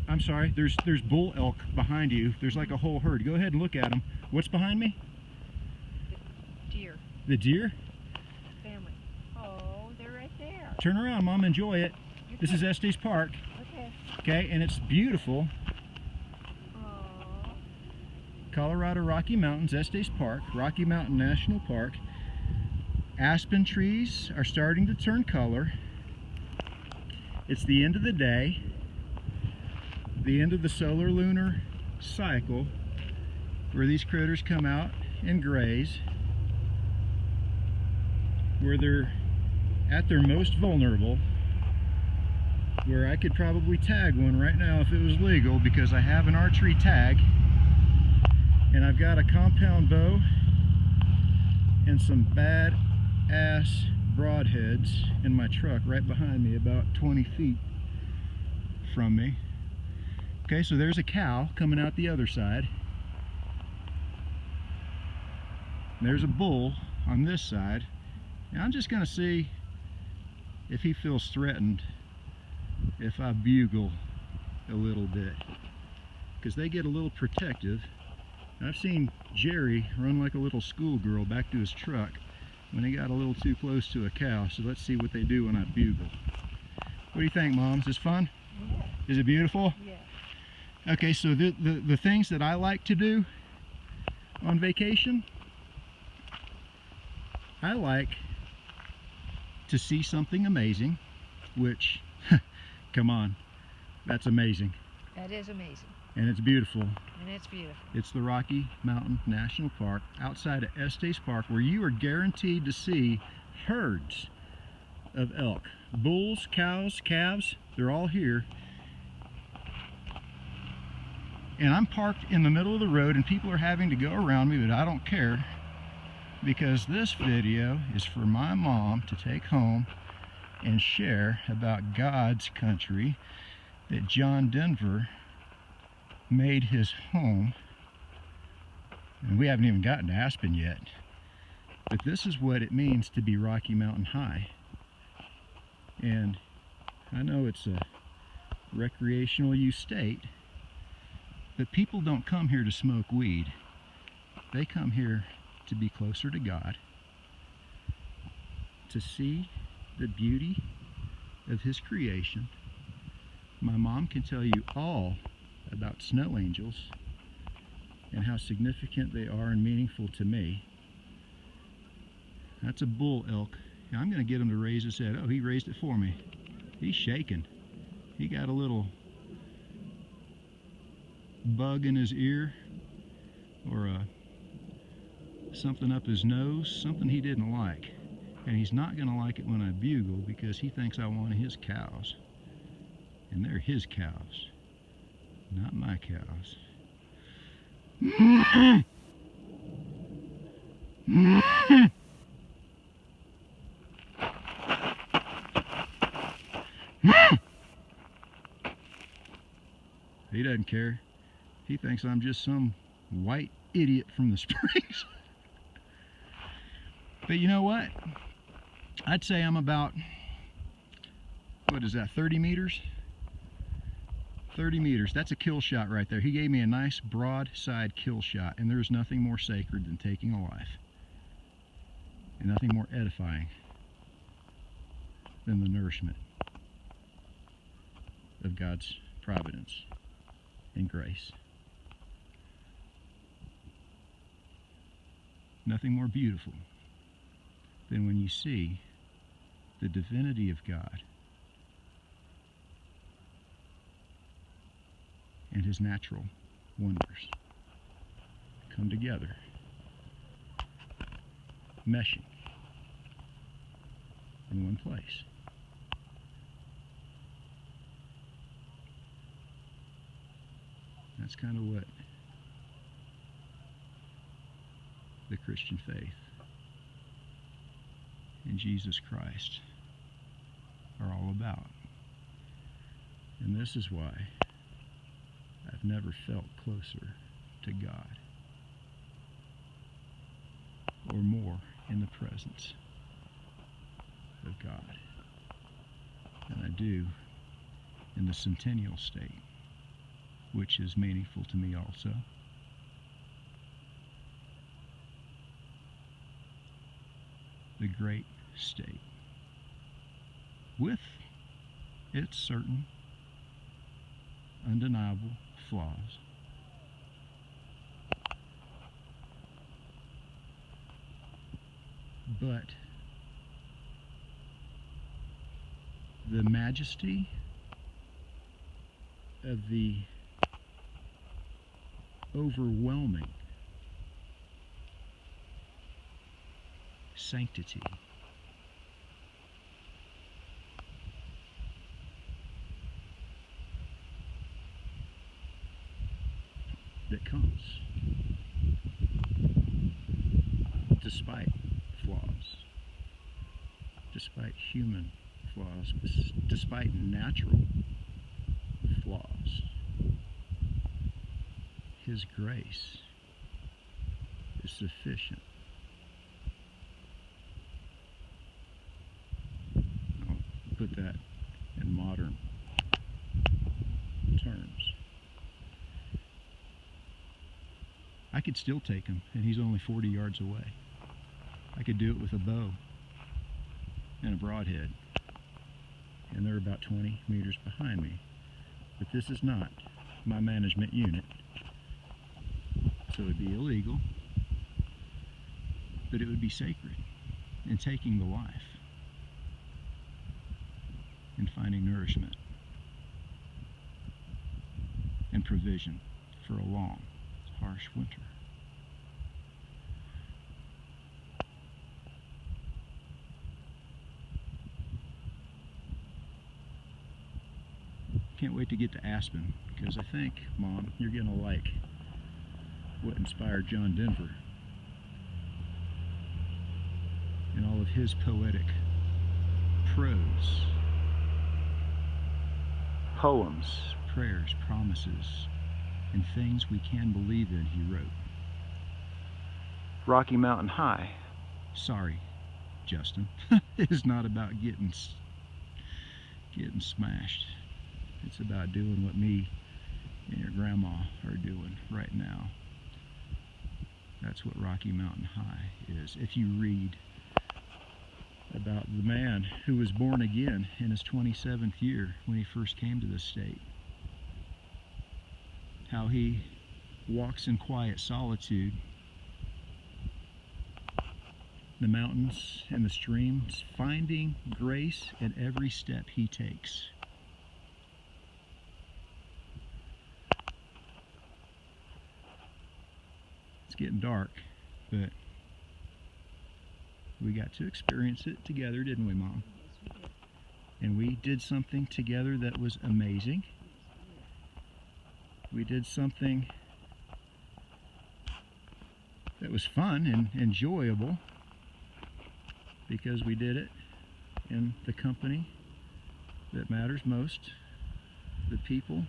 I'm sorry, there's bull elk behind you. There's like a whole herd. Go ahead and look at them. What's behind me? The deer. The deer? Family. Oh, they're right there. Turn around, Mom, enjoy it. This is Estes Park. Okay. Okay, and it's beautiful. Aww. Colorado Rocky Mountains, Estes Park, Rocky Mountain National Park. Aspen trees are starting to turn color. It's the end of the day, the end of the solar lunar cycle, where these critters come out and graze, where they're at their most vulnerable, where I could probably tag one right now if it was legal, because I have an archery tag and I've got a compound bow and some bad-ass broadheads in my truck right behind me, about 20 feet from me. Okay, so there's a cow coming out the other side. There's a bull on this side. And I'm just going to see if he feels threatened if I bugle a little bit, because they get a little protective. I've seen Jerry run like a little schoolgirl back to his truck when he got a little too close to a cow. So let's see what they do when I bugle. What do you think, Mom? Is this fun? Yeah. Is it beautiful? Yeah. Okay, so the things that I like to do on vacation, I like to see something amazing, which, come on, that's amazing. That is amazing. And it's beautiful. And it's beautiful. It's the Rocky Mountain National Park outside of Estes Park, where you are guaranteed to see herds of elk. Bulls, cows, calves, they're all here. And I'm parked in the middle of the road and people are having to go around me, but I don't care, because this video is for my mom to take home and share about God's country that John Denver made his home. And we haven't even gotten to Aspen yet, but this is what it means to be Rocky Mountain High. And I know it's a recreational use state, but people don't come here to smoke weed. They come here to be closer to God, to see the beauty of His creation. My mom can tell you all about snow angels and how significant they are and meaningful to me. That's a bull elk. Now I'm going to get him to raise his head. Oh, he raised it for me. He's shaking. He got a little bug in his ear, or something up his nose, something he didn't like. And he's not going to like it when I bugle, because he thinks I want his cows. And they're his cows, not my cows. He doesn't care. He thinks I'm just some white idiot from the Springs. But you know what? I'd say I'm about, what is that, 30 meters? 30 meters. That's a kill shot right there. He gave me a nice broadside kill shot, and there's nothing more sacred than taking a life, and nothing more edifying than the nourishment of God's providence and grace. Nothing more beautiful than when you see the divinity of God and His natural wonders come together, meshing in one place. That's kind of what the Christian faith and Jesus Christ are all about. And this is why I've never felt closer to God or more in the presence of God than I do in the Centennial State which is meaningful to me also. The great state, with its certain undeniable flaws. But the majesty of the overwhelming sanctity that comes despite flaws, despite human flaws, despite natural flaws. His grace is sufficient. I'll put that in modern terms. I could still take him, and he's only 40 yards away. I could do it with a bow and a broadhead, and they're about 20 meters behind me. But this is not my management unit, so it would be illegal, but it would be sacred in taking the life and finding nourishment and provision for a long, harsh winter. Can't wait to get to Aspen, because I think, Mom, you're going to like what inspired John Denver and all of his poetic prose, poems, prayers, promises, and things we can believe in, he wrote. Rocky Mountain High, sorry, Justin, is not about getting smashed. It's about doing what me and your grandma are doing right now. That's what Rocky Mountain High is. If you read about the man who was born again in his 27th year when he first came to this state, how he walks in quiet solitude, the mountains and the streams, finding grace in every step he takes. It's getting dark, but we got to experience it together, didn't we, Mom? Yes, we did. And we did something together that was amazing. We did something that was fun and enjoyable, because we did it in the company that matters most, the people